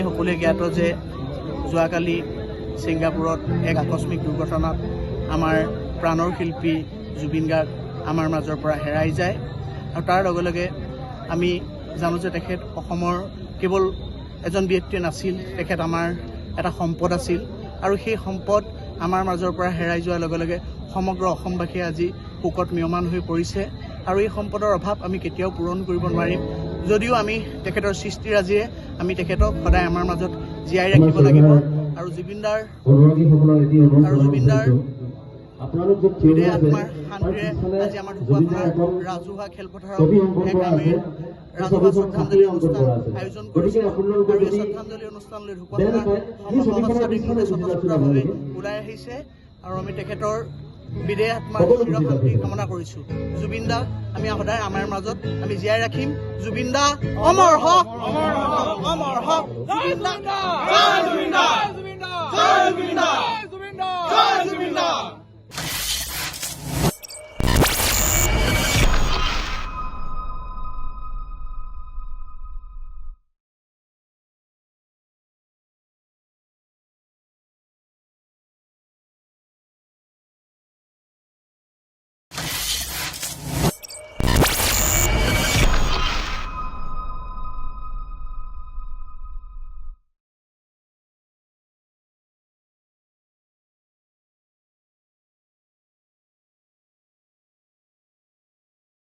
সকলোৱে জ্ঞাত যে যোৱাকালি ছিংগাপুৰত এক আকস্মিক দুৰ্ঘটনাত আমাৰ প্ৰাণৰ শিল্পী জুবিন গাৰ্গ আমাৰ মাজৰ পৰা হেৰাই যায় আৰু তাৰ লগে লগে আমি জানো যে তেখেত অসমৰ কেৱল এজন ব্যক্তি নাছিল, তেখেত আমাৰ এটা সম্পদ আছিল আৰু সেই সম্পদ আমাৰ মাজৰ পৰা হেৰাই যোৱাৰ লগে লগে সমগ্ৰ অসমবাসীয়ে আজি শোকত ম্ৰিয়মান হৈ পৰিছে আৰু এই সম্পদৰ অভাৱ আমি কেতিয়াও পূৰণ কৰিব নোৱাৰিম। যদিও আমি তেখেতৰ সৃষ্টিৰাজিৰে আমি তেখেতক সদায় আমাৰ মাজত জীয়াই ৰাখিব লাগিব আৰু জুবিনদাৰ বিদেহ আত্মাৰ শান্তিৰে আজি আমাৰ ঢকুৱাখানাৰ ৰাজহুৱা খেলপথাৰত এক আমেৰ ৰাজহুৱা শ্ৰদ্ধাঞ্জলি অনুষ্ঠান আয়োজন কৰিছে আৰু এই শ্ৰদ্ধাঞ্জলি অনুষ্ঠানলৈ ঢকুৱাখানাৰ সহস্ৰাধিক স্বতঃস্ফূৰ্তভাৱে ওলাই আহিছে আৰু আমি তেখেতৰ বিদেহ আত্মাৰ চিৰশান্তি কামনা কৰিছোঁ। জুবিন দাক আমি সদায় আমাৰ মাজত আমি জীয়াই ৰাখিম। জুবিন দা অমৰ হওক, অমৰ হওক, অমৰ হওক। জুবিন দা, জয় জুবিন দা, জয় জুবিন দা।